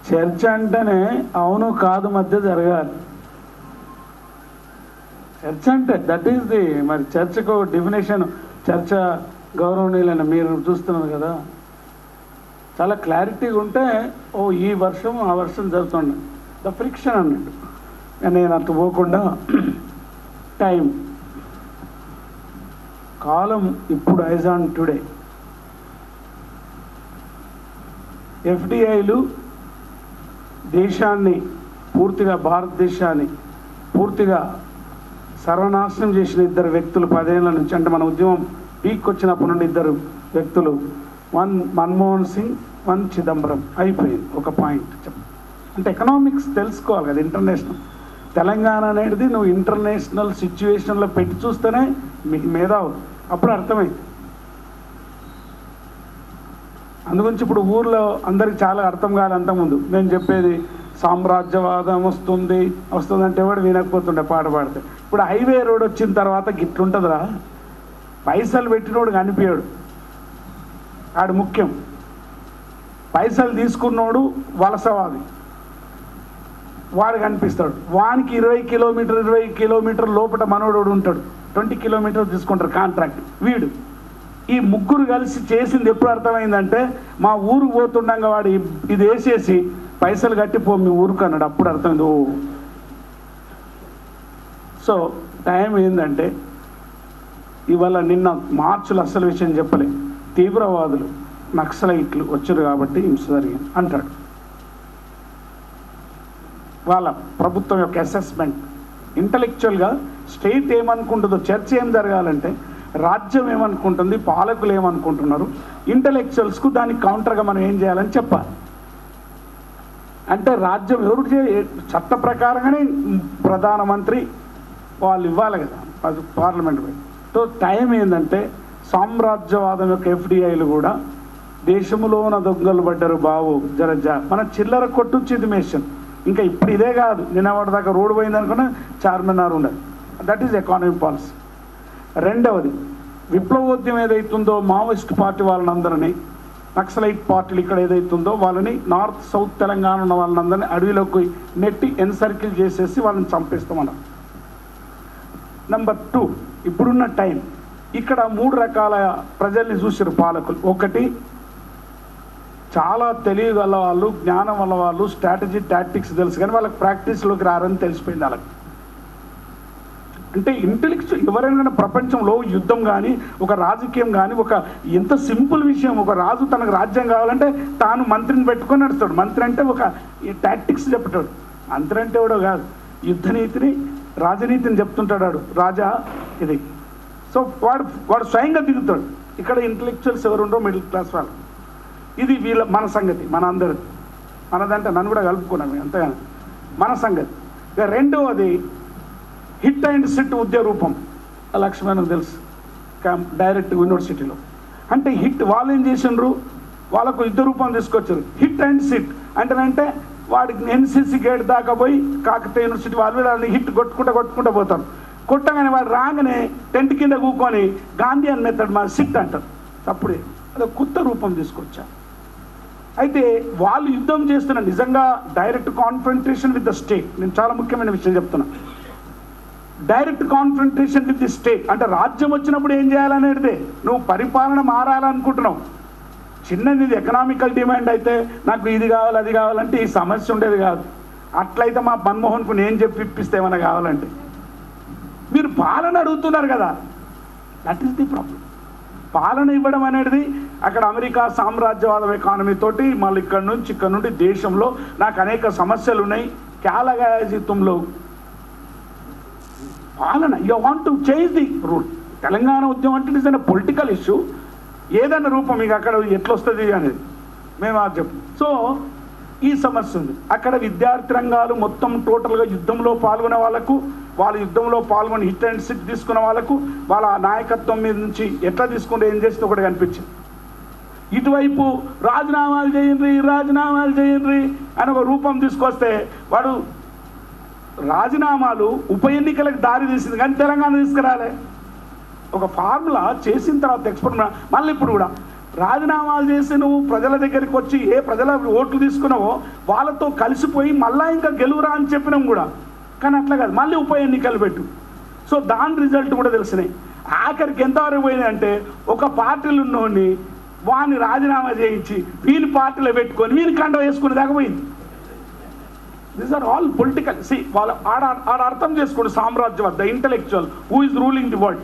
చర్చ అంటేనే అవును కాదు మధ్య జరగాలి. చర్చ అంటే దట్ ఈస్ ది, మరి చర్చకు డెఫినేషన్, చర్చ గౌరవనీయులైన మీరు చూస్తున్నారు కదా, చాలా క్లారిటీగా ఉంటే ఓ ఈ వర్షం ఆ వర్షం జరుగుతుండే ద ఫ్రిక్షన్ అన్నట్టు. నేను అటు పోకుండా టైం, కాలం ఇప్పుడు యాజ్ ఆన్ టుడే. ఎఫ్డిఐలు దేశాన్ని పూర్తిగా, భారతదేశాన్ని పూర్తిగా సర్వనాశనం చేసిన ఇద్దరు వ్యక్తులు 10 ఏళ్ల నుంచి, అంటే మన ఉద్యమం పీక్ వచ్చినప్పటి నుండి ఇద్దరు వ్యక్తులు, వన్ మన్మోహన్ సింగ్, వన్ చిదంబరం. అయిపోయింది ఒక పాయింట్. అంటే ఎకనామిక్స్ తెలుసుకోవాలి కదా, ఇంటర్నేషనల్. తెలంగాణ అనేది నువ్వు ఇంటర్నేషనల్ సిచ్యువేషన్లో పెట్టి చూస్తేనే మేధావు, అప్పుడు అర్థమైంది. అందుగురించి ఇప్పుడు ఊర్లో అందరికి చాలా అర్థం కాదు. అంతకుముందు నేను చెప్పేది సామ్రాజ్యవాదం వస్తుంది అంటే ఎవడు వినకపోతుండే పాట పాడితే. ఇప్పుడు హైవే రోడ్ వచ్చిన తర్వాత గిట్లుంటుందిరా, పైసలు పెట్టినోడు కనిపించాడు, ఆడు ముఖ్యం. పైసలు తీసుకున్నోడు వలసవాది, వాడు కనిపిస్తాడు. వానికి 20 కిలోమీటర్ లోపల మనోడు ఉంటాడు, 20 కిలోమీటర్స్ తీసుకుంటారు కాంట్రాక్ట్ వీడు. ఈ ముగ్గురు కలిసి చేసింది ఎప్పుడు అర్థమైందంటే, మా ఊరు పోతుండగా వాడు ఇది వేసేసి పైసలు కట్టిపో మీ ఊరుకు అన్నాడు. అప్పుడు అర్థమైంది ఓ. సో టైం ఏంటంటే, ఇవాళ నిన్న మార్చిలో అసలు విషయం చెప్పలే, తీవ్రవాదులు నక్సలైట్లు వచ్చారు కాబట్టి హింస జరిగింది అంటాడు. వాళ్ళ ప్రభుత్వం యొక్క అసెస్మెంట్ ఇంటలెక్చువల్గా స్టేట్ ఏమనుకుంటుందో, చర్చ ఏం జరగాలంటే రాజ్యం ఏమనుకుంటుంది, పాలకులు ఏమనుకుంటున్నారు, ఇంటలెక్చువల్స్కు దానికి కౌంటర్గా మనం ఏం చేయాలని చెప్పాలి. అంటే రాజ్యం ఎవరు చట్ట ప్రకారంగానే ప్రధానమంత్రి వాళ్ళు ఇవ్వాలి కదా, అది పార్లమెంట్ పోయి. సో టైం ఏంటంటే, సామ్రాజ్యవాదం యొక్క ఎఫ్డిఐలు కూడా దేశంలో ఉన్న దొంగలు పడ్డారు బావు జరజా, మన చిల్లర కొట్టు చిదిమేషన్. ఇంకా ఇప్పుడు ఇదే కాదు, నిన్నవాడి దాకా రోడ్డు పోయింది అనుకున్నా చార్మినార్ ఉండదు. That is economy policy. రెండవది, విప్లవోద్యమం ఏదైతుందో మావోయిస్ట్ పార్టీ వాళ్ళని అందరినీ, నక్సలైట్ పార్టీలు ఇక్కడ ఏదైతుందో వాళ్ళని, నార్త్ సౌత్ తెలంగాణ ఉన్న వాళ్ళందరినీ అడవిలోకి నెట్టి ఎన్సర్కిల్ చేసేసి వాళ్ళని చంపేస్తామన్నారు. నెంబర్ 2, ఇప్పుడున్న టైం ఇక్కడ 3 రకాల ప్రజల్ని చూసారు పాలకులు. ఒకటి, చాలా తెలివి గల వాళ్ళు, జ్ఞానం వల్ల వాళ్ళు, స్ట్రాటజీ టాక్టిక్స్ తెలుసు కానీ వాళ్ళకి ప్రాక్టీస్లోకి రారని తెలిసిపోయింది వాళ్ళకి. అంటే ఇంటెలెక్చువల్ ఎవరైనా ప్రపంచంలో యుద్ధం కానీ, ఒక రాజకీయం కానీ, ఒక ఎంత సింపుల్ విషయం, ఒక రాజు తనకు రాజ్యం కావాలంటే తాను మంత్రిని పెట్టుకొని నడుస్తాడు. మంత్రి అంటే ఒక టాక్టిక్స్ చెప్తాడు. మంత్రి అంటే ఎవడో కాదు, యుద్ధనీతిని రాజనీతిని చెప్తుంటాడు రాజా ఇది. సో వాడు స్వయంగా దిగుతాడు. ఇక్కడ ఇంటెలెక్చువల్స్ ఎవరుండో మిడిల్ క్లాస్ వాళ్ళు. ఇది వీళ్ళ మన సంగతి, మన అందరిది, మనదంటే నన్ను కూడా కలుపుకున్నాను అంతేగాని మన సంగతి. ఇక రెండవది హిట్ అండ్ సిట్ ఉద్యోగ రూపం. లక్ష్మణ్ తెలుసు, డైరెక్ట్ యూనివర్సిటీలో. అంటే హిట్ వాళ్ళు ఏం చేసిండ్రు, వాళ్ళకు యుద్ధ రూపం తీసుకొచ్చారు. హిట్ అండ్ సిట్ అంటే వాడికి ఎన్సీసీ గేట్ దాకా పోయి కాకతీయ యూనివర్సిటీ వాళ్ళు హిట్ కొట్టుకుంటా పోతారు. కొట్టగానే వాడు రాగానే టెంట్ కింద కూకొని గాంధీ అని మెథడ్ మా సిట్ అంటారు. అప్పుడే అదే కొత్త రూపం తీసుకొచ్చారు. అయితే వాళ్ళు యుద్ధం చేస్తున్న నిజంగా direct confrontation with the state. నేను చాలా ముఖ్యమైన విషయం చెప్తున్నా, direct confrontation with the state. అంటే రాజ్యం వచ్చినప్పుడు ఏం చేయాలనేదే, నువ్వు పరిపాలన మారాలనుకుంటున్నావు. చిన్నది ఎకనామికల్ డిమాండ్ అయితే నాకు ఇది కావాలి అది కావాలంటే ఈ సమస్య ఉండేది కాదు. అట్లయితే మా మన్మోహన్కు నేను చెప్పి ఇప్పిస్తే ఏమైనా కావాలంటే, మీరు పాలన అడుగుతున్నారు కదా, దట్ ఈస్ ది ప్రాబ్లం. పాలన ఇవ్వడం అనేది అక్కడ అమెరికా సామ్రాజ్యవాదం ఎకానమీ తోటి మళ్ళీ ఇక్కడ నుండి దేశంలో నాకు అనేక సమస్యలు ఉన్నాయి, క్యాలగాజితంలో పాలన. You want to change the rule. Telangana ఉద్యమం అంటే ఇస్ అ పొలిటికల్ ఇష్యూ. ఏదైనా రూపం మీకు అక్కడ ఎట్లా వస్తుంది అనేది మేము అది చెప్పు. సో ఈ సమస్య ఉంది అక్కడ. విద్యార్థి రంగాలు మొత్తం టోటల్గా యుద్ధంలో పాల్గొనే వాళ్ళకు, వాళ్ళ యుద్ధంలో పాల్గొని హిట్ అండ్ సిట్ తీసుకున్న వాళ్ళకు, వాళ్ళ నాయకత్వం మీద నుంచి ఎట్లా తీసుకుంటే ఏం చేస్తే ఒకటి కనిపించింది. ఇటువైపు రాజీనామాలు చేయండి అని ఒక రూపం తీసుకొస్తే వాడు రాజీనామాలు ఉప ఎన్నికలకు దారి తీసింది కానీ తెలంగాణ తీసుకురాలే. ఒక ఫార్ములా చేసిన తర్వాత ఎక్స్పోర్ట్ మళ్ళీ ఇప్పుడు కూడా రాజీనామాలు చేసి నువ్వు ప్రజల దగ్గరికి వచ్చి ఏ ప్రజల ఓట్లు తీసుకున్నావో వాళ్ళతో కలిసిపోయి మళ్ళా ఇంకా గెలువురా అని చెప్పినాం కూడా. కానీ అట్లా కాదు, మళ్ళీ ఉప ఎన్నికలు పెట్టు. సో దాని రిజల్ట్ కూడా తెలిసినాయి. ఆఖరికి ఎంతవరకు పోయినాయి అంటే ఒక పార్టీలు ఉన్నోడిని వాడిని రాజీనామా చేయించి వీని పార్టీలో పెట్టుకొని వీని కండ వేసుకునే దాకా పోయింది. These are all political. సి వాళ్ళ ఆడ అర్థం చేసుకోండి, సామ్రాజ్యవాద, the intellectual who is ruling the world,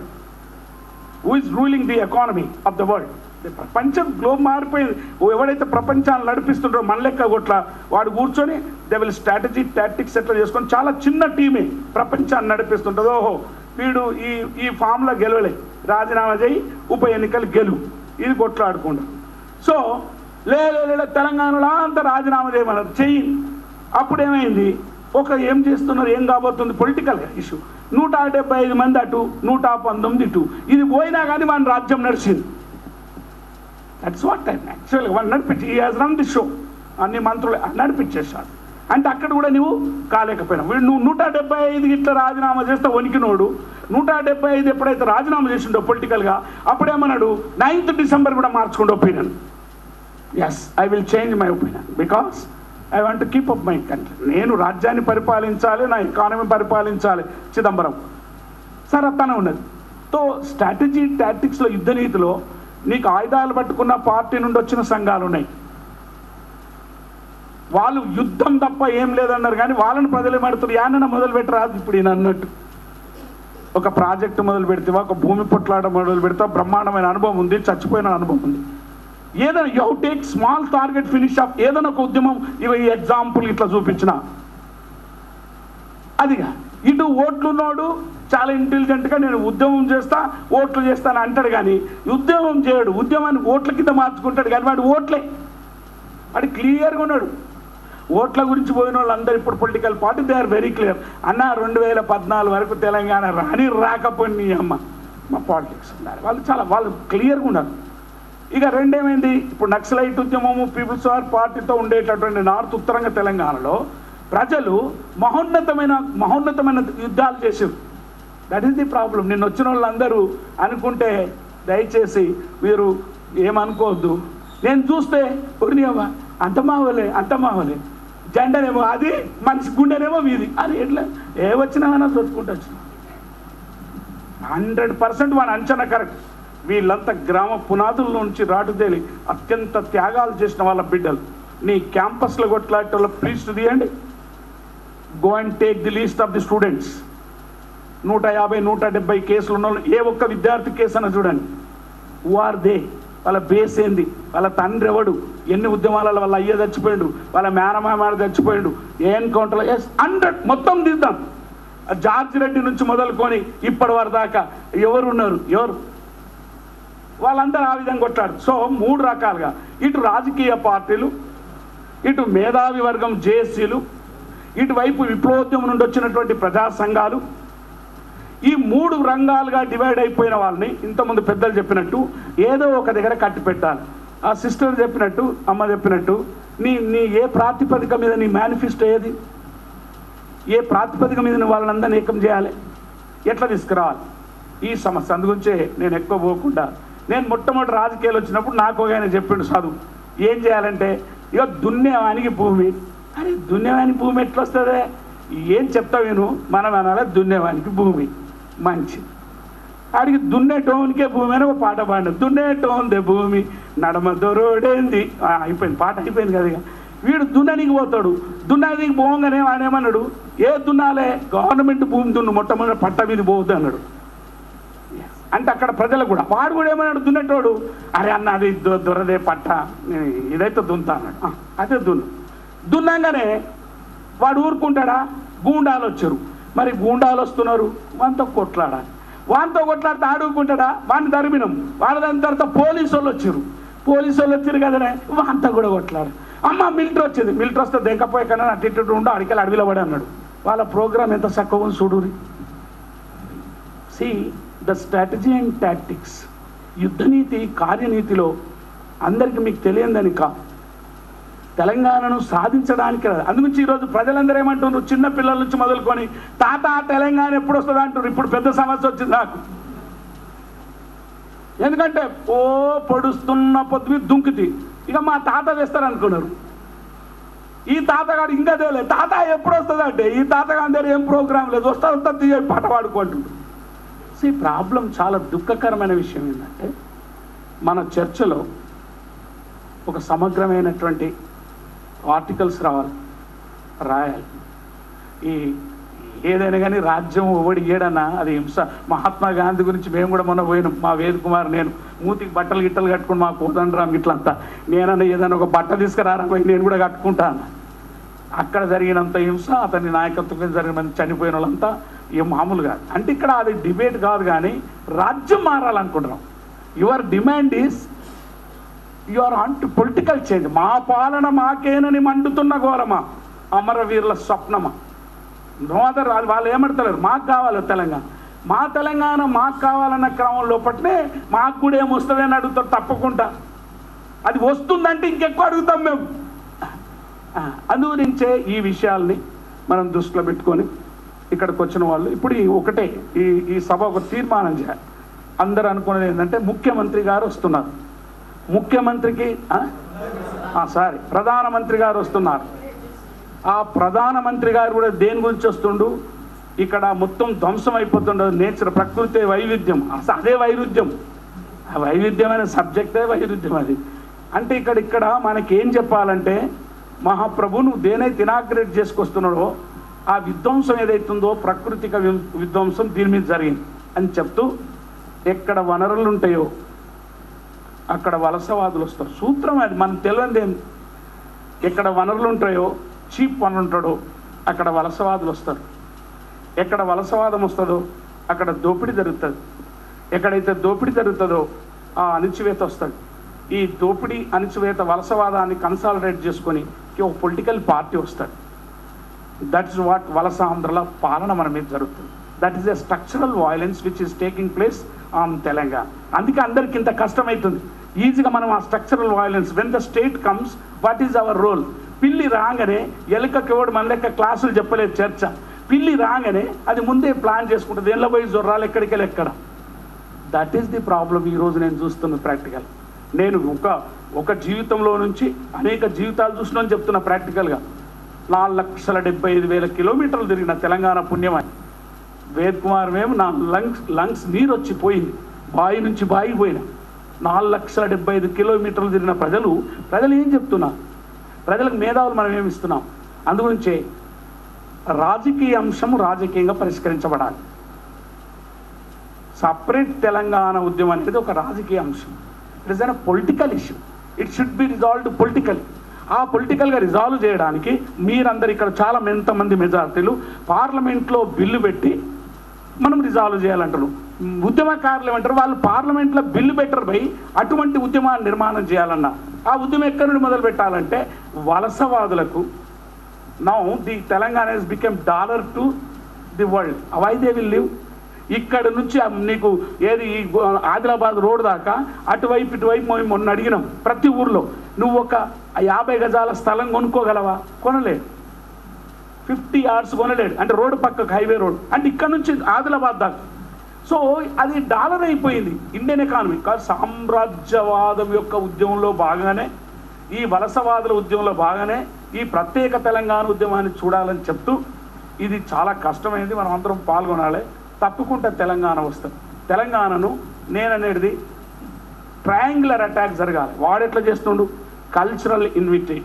who is ruling the economy of the world. ప్రపంచం గ్లోబ్ మారిపోయింది. ఎవడైతే ప్రపంచాన్ని నడిపిస్తుంటారో మన లెక్క కొట్ల వాడు కూర్చొని దే విల్ స్ట్రాటజీ టాక్టిక్స్ ఎట్లా చేసుకొని చాలా చిన్న టీమే ప్రపంచాన్ని నడిపిస్తుంటుంది. ఓహో వీడు ఈ ఫామ్లో గెలవలే, రాజీనామా చేయి, ఉప ఎన్నికలు గెలువు, ఇది కొట్లాడుకుంటారు. సో లేదా తెలంగాణలో అంతా రాజీనామా చేయమన్నారు, చెయ్యి. అప్పుడు ఏమైంది, ఏం చేస్తున్నారు, ఏం కాబోతుంది, పొలిటికల్ ఇష్యూ. 175 మంది అటు, 119 ఇటు, ఇది పోయినా కానీ మన రాజ్యం నడిచింది. దట్స్ వాట్ టైం యాక్చువల్గా వాళ్ళు నడిపించి ఈ హాజ్ రన్ ది షో, అన్ని మంత్రులు నడిపించేశారు. అంటే అక్కడ కూడా నువ్వు కాలేకపోయినావు. వీడు నువ్వు 175 ఇట్లా రాజీనామా చేస్తే వణికినోడు 175 ఎప్పుడైతే రాజీనామా చేసిండో పొలిటికల్గా అప్పుడేమన్నాడు 9th December కూడా మార్చుకుంటూ opinion. Yes, I will change my opinion because I want to keep up my country. నేను రాజ్యాన్ని పరిపాలించాలి, నా ఎకానమీ పరిపాలించాలి. చిదంబరం సార్ అతనే ఉన్నది. సో స్ట్రాటజీ టాక్టిక్స్లో, యుద్ధ నీతిలో నీకు ఆయుధాలు పట్టుకున్న పార్టీ నుండి వచ్చిన సంఘాలు ఉన్నాయి. వాళ్ళు యుద్ధం తప్ప ఏం లేదన్నారు, కానీ వాళ్ళని ప్రజలు ఏమడుతున్నారు, యానన్న మొదలు పెట్టరాదు. ఇప్పుడు ఈయన అన్నట్టు ఒక ప్రాజెక్టు మొదలు పెడితే, ఒక భూమి పొట్లాట మొదలు పెడితే బ్రహ్మాండమైన అనుభవం ఉంది, చచ్చిపోయిన అనుభవం ఉంది. ఏదైనా you take small target finish off ఏదైనా ఒక ఉద్యమం, ఈ ఎగ్జాంపుల్ ఇట్లా చూపించిన అదిగా. ఇటు ఓట్లున్నోడు చాలా ఇంటెలిజెంట్గా నేను ఉద్యమం చేస్తా, ఓట్లు చేస్తాను అంటాడు, కానీ ఉద్యమం చేయడు. ఉద్యమాన్ని ఓట్ల కింద మార్చుకుంటాడు, కానీ వాడు ఓట్లే, వాడు క్లియర్గా ఉన్నాడు. ఓట్ల గురించి పోయిన వాళ్ళందరూ ఇప్పుడు political party they are very clear. అన్న 2014 వరకు తెలంగాణ రాకపోయి అమ్మ మా పాలిటిక్స్ ఉన్నారు, వాళ్ళు క్లియర్గా ఉన్నారు. ఇక రెండేమైంది, ఇప్పుడు నక్సలైట్ ఉద్యమము, పీపుల్స్ వార్ పార్టీతో ఉండేటటువంటి నార్త్ ఉత్తరంగ తెలంగాణలో ప్రజలు మహోన్నతమైన యుద్ధాలు చేసారు. That is the problem. నిన్న వచ్చిన వాళ్ళందరూ అనుకుంటే దయచేసి మీరు ఏమనుకోవద్దు. నేను చూస్తే కొరినియవ్వ అంత మావలే జెండనేమో అది, మనిషి గుండెనేమో వీధి, అది ఎట్లా వచ్చినామన్నా చదువుకుంటూ వచ్చిన 100% మన అంచనా కరెక్ట్. వీళ్ళంతా గ్రామ పునాదుల నుంచి రాటుదేలి అత్యంత త్యాగాలు చేసిన వాళ్ళ బిడ్డలు. నీ క్యాంపస్లో కొట్లాటలో ప్లీజ్ తీయండి, go and take the list of the students. 150, 170 కేసులు ఉన్న వాళ్ళు, ఏ ఒక్క విద్యార్థి కేసు అన్న చూడండి. హూ ఆర్ దే, వాళ్ళ బేస్ ఏంది, వాళ్ళ తండ్రి ఎవడు, ఎన్ని ఉద్యమాలలో వాళ్ళ అయ్య చచ్చిపోయాడు, వాళ్ళ మేనమామ చచ్చిపోయాడు, ఏ ఎన్కౌంటర్లో 100 మొత్తం తీద్దాం. జార్జ్ రెడ్డి నుంచి మొదలుకొని ఇప్పటి వరకు దాకా ఎవరు వాళ్ళందరూ ఆ విధంగా కొట్టారు. సో 3 రకాలుగా, ఇటు రాజకీయ పార్టీలు, ఇటు మేధావి వర్గం జేఏసీలు, ఇటువైపు విప్లవోద్యమం నుండి వచ్చినటువంటి ప్రజా సంఘాలు, ఈ 3 రంగాలుగా డివైడ్ అయిపోయిన వాళ్ళని ఇంతకుముందు పెద్దలు చెప్పినట్టు ఏదో ఒక దగ్గర కట్టి పెట్టాలి. ఆ సిస్టర్ చెప్పినట్టు, అమ్మ చెప్పినట్టు, నీ ఏ ప్రాతిపదిక మీద నీ మేనిఫెస్టో ఏది, ఏ ప్రాతిపదిక మీద నువ్వు వాళ్ళందరినీ ఏకం చేయాలి, ఎట్లా తీసుకురావాలి, ఈ సమస్య. అందుగురించే నేను ఎక్కువ పోకుండా, నేను మొట్టమొదటి రాజకీయాలు వచ్చినప్పుడు నాకు ఆయన చెప్పిండు చదువు ఏం చేయాలంటే, ఇక దున్నేవానికి భూమి. అరే దున్నేవానికి భూమి ఎట్లా వస్తుంది, ఏం చెప్తావు నేను, మనం అనాలి దున్నేవానికి భూమి మంచి. ఆడికి దున్నేటోనికే భూమి అని ఒక పాట పాడిన, దున్నేటోందే భూమి నడమ దొరోడేంది, అయిపోయింది పాట, అయిపోయింది కదా. వీడు దున్ననికి పోతాడు, దున్ననికి పోగానే వాడేమన్నాడు, ఏ దున్నాలే, గవర్నమెంట్ భూమి దున్ను, మొట్టమొదటి పట్ట మీద పోవద్దు అన్నాడు. అంటే అక్కడ ప్రజలు కూడా, వాడు కూడా ఏమన్నాడు దున్నేటోడు, అరే అన్న అది దొరదే పట్ట, ఇదైతే దున్నుతా అన్నాడు. అదే దున్నంగానే వాడు ఊరుకుంటాడా, గూండాలు వచ్చారు. మరి గూండాలు వస్తున్నారు, వానితో కొట్లాడాలి, వానితో కొట్లాడితే ఆడుకుంటాడా, వాడిని తరిమినం. వాళ్ళ దాని తర్వాత పోలీసు వాళ్ళు వచ్చారు కదనే, వాంతా కూడా కొట్లాడు. అమ్మ మిలిటరీ వచ్చింది, మిలిటరీ వస్తే దెంకపోయే కన్నా అటు ఉండు, అడికెళ్ళి అడవిలో పడి అన్నాడు. వాళ్ళ ప్రోగ్రామ్ ఎంత చక్కగా ఉంది చూడురి. See the strategy and tactics, యుద్ధనీతి కార్యనీతిలో అందరికీ మీకు తెలియదని కాదు, తెలంగాణను సాధించడానికి. అందుగురించి ఈరోజు ప్రజలందరూ ఏమంటున్నారు, చిన్న పిల్లల నుంచి మొదలుకొని తాత తెలంగాణ ఎప్పుడు వస్తుంది అంటున్నారు. ఇప్పుడు పెద్ద సమస్య వచ్చింది నాకు, ఎందుకంటే ఓ పొడుస్తున్న పొద్దు దుంకుతి ఇక మా తాత వేస్తారనుకున్నారు. ఈ తాతగాడు ఇంకా తెలియదు తాత ఎప్పుడు వస్తుంది అంటే ఈ తాతగాడి దగ్గర ఏం ప్రోగ్రాం లేదు, వస్తా తీయ పాట పాడుకుంటుండు. ఈ ప్రాబ్లం చాలా దుఃఖకరమైన విషయం ఏంటంటే మన చర్చలో ఒక సమగ్రమైనటువంటి ఆర్టికల్స్ రాయాలి. ఈ ఏదైనా కానీ రాజ్యం ఒకటి ఏడన్నా అది హింస. మహాత్మా గాంధీ గురించి మేము కూడా మొన్న పోయినాం, మా వేద్ కుమార్ నేను మూతికి బట్టలు గిట్టలు కట్టుకుని మా కోదండరాం ఇట్లంతా నేనన్నా ఏదైనా ఒక బట్ట తీసుకురారా నేను కూడా కట్టుకుంటాను. అక్కడ జరిగినంత హింస అతని నాయకత్వం జరిగిన చనిపోయిన వాళ్ళంతా ఏ మామూలు కాదు. అంటే ఇక్కడ అది డిబేట్ కాదు కానీ రాజ్యం మారాలనుకుంటున్నాం. Your demand is your on to political change. మా పాలన మాకేనని మండుతున్న ఘోరమా, అమరవీరుల స్వప్నమా? No other. వాళ్ళు ఏమంటలేరు మాకు కావాలి తెలంగాణ, మా తెలంగాణ మాకు కావాలన్న క్రమం లోపట్నే మాకు కూడా ఏమొస్తుంది అని అడుగుతారు. తప్పకుండా అది వస్తుందంటే ఇంకెక్కువ అడుగుతాం మేము. అందుగురించే ఈ విషయాల్ని మనం దృష్టిలో పెట్టుకొని ఇక్కడికి వచ్చిన వాళ్ళు ఇప్పుడు ఒకటే ఈ సభ ఒక తీర్మానం చేయాలి. అందరూ అనుకునేది ఏంటంటే ముఖ్యమంత్రి గారు వస్తున్నారు, ముఖ్యమంత్రికి ప్రధానమంత్రి గారు వస్తున్నారు. ఆ ప్రధానమంత్రి గారు కూడా దేని గురించి వస్తుండు, ఇక్కడ మొత్తం ధ్వంసం అయిపోతుండదు నేచర్, ప్రకృతి వైవిధ్యం. అదే వైరుధ్యం, ఆ వైవిధ్యమైన సబ్జెక్టే వైరుధ్యం. అది అంటే ఇక్కడ మనకేం చెప్పాలంటే మహాప్రభు నువ్వు దేనైతే ఇనాగ్రేట్ చేసుకొస్తున్నాడో ఆ విధ్వంసం ఏదైతుందో ప్రకృతిక విధ్వంసం దీని మీద జరిగింది అని చెప్తూ ఎక్కడ వనరులు ఉంటాయో అక్కడ వలసవాదులు వస్తారు. సూత్రం అది మనం తెలియదు. ఎక్కడ వనరులు ఉంటాయో చీప్ వనరు ఉంటాడో అక్కడ వలసవాదులు వస్తారు. ఎక్కడ వలసవాదం వస్తుందో అక్కడ దోపిడీ జరుగుతుంది. ఎక్కడైతే దోపిడీ జరుగుతుందో ఆ అణిచివేత వస్తుంది. ఈ దోపిడీ అణిచివేత వలసవాదాన్ని కన్సాలిడేట్ చేసుకొని ఒక పొలిటికల్ పార్టీ వస్తుంది. దట్ ఇస్ వాట్ వలస ఆంధ్రల పాలన మన మీద జరుగుతుంది. That is a structural violence which is taking place on Telangana. అందుకే అందరికి ఇంత కష్టమవుతుంది. ఈజీగా మనం ఆ structural violence when the state comes what is our role. పిల్లి రాగానే ఎలుకకి ఎవడు మన లెక్క క్లాసులు చెప్పలేదు చర్చ. పిల్లి రాగానే అది ముందే ప్లాన్ చేసుకుంటుంది, ఎల్ల పోయి జొర్రాలు ఎక్కడికి వెళ్ళి ఎక్కడ. దట్ ఈస్ ది ప్రాబ్లం ఈరోజు నేను చూస్తున్న ప్రాక్టికల్. నేను ఒక జీవితంలో నుంచి అనేక జీవితాలు చూసినాను చెప్తున్నా ప్రాక్టికల్గా. 4,75,000 కిలోమీటర్లు తిరిగిన తెలంగాణ పుణ్యమని. వేద్ కుమార్ మేము నా లంగ్స్ నీరు వచ్చిపోయింది, బాయి నుంచి బాయి పోయినా. 4,75,000 కిలోమీటర్లు తిరిగిన ప్రజలు ఏం చెప్తున్నారు? ప్రజలకు మేధావులు మనం ఏమి ఇస్తున్నాం? అందుగురించే రాజకీయ అంశం రాజకీయంగా పరిష్కరించబడాలి. సపరేట్ తెలంగాణ ఉద్యమం అనేది ఒక రాజకీయ అంశం. It is an political issue. It should be resolved political. ఆ పొలిటికల్గా రిజాల్వ్ చేయడానికి మీరందరూ ఇక్కడ చాలా ఎంతమంది మెజారిటీలు పార్లమెంట్లో బిల్లు పెట్టి మనం రిజాల్వ్ చేయాలంటారు. ఉద్యమకారులు ఏమంటారు, వాళ్ళు పార్లమెంట్లో బిల్లు పెట్టరు పోయి అటువంటి ఉద్యమాన్ని నిర్మాణం చేయాలన్నా ఆ ఉద్యమం ఎక్కడి నుండి మొదలు పెట్టాలంటే వలసవాదులకు. Now the Telangana has become dollar to the world. Why they will live? ఇక్కడ నుంచి నీకు ఏది ఆదిలాబాద్ రోడ్ దాకా అటువైపు ఇటువైపు మొన్న అడిగినాం. ప్రతి ఊర్లో నువ్వు ఒక 50 గజాల స్థలం కొనుక్కోగలవా? కొనలేడు. 50 yards కొనలేడు. అంటే రోడ్డు పక్కకు హైవే రోడ్, అంటే ఇక్కడ నుంచి ఆదిలాబాద్ దాకా. సో అది డాలర్ అయిపోయింది ఇండియన్ ఎకానమీ. కాదు, సామ్రాజ్యవాదం యొక్క ఉద్యమంలో భాగంగానే ఈ వలసవాదుల ఉద్యమంలో భాగంగానే ఈ ప్రత్యేక తెలంగాణ ఉద్యమాన్ని చూడాలని చెప్తూ ఇది చాలా కష్టమైంది. మనం అందరం పాల్గొనాలి. తప్పకుండా తెలంగాణ వస్తుంది. తెలంగాణను నేననేది ట్రయాంగులర్ అటాక్ జరగాలి. వాడు ఎట్లా చేస్తుండు? కల్చరల్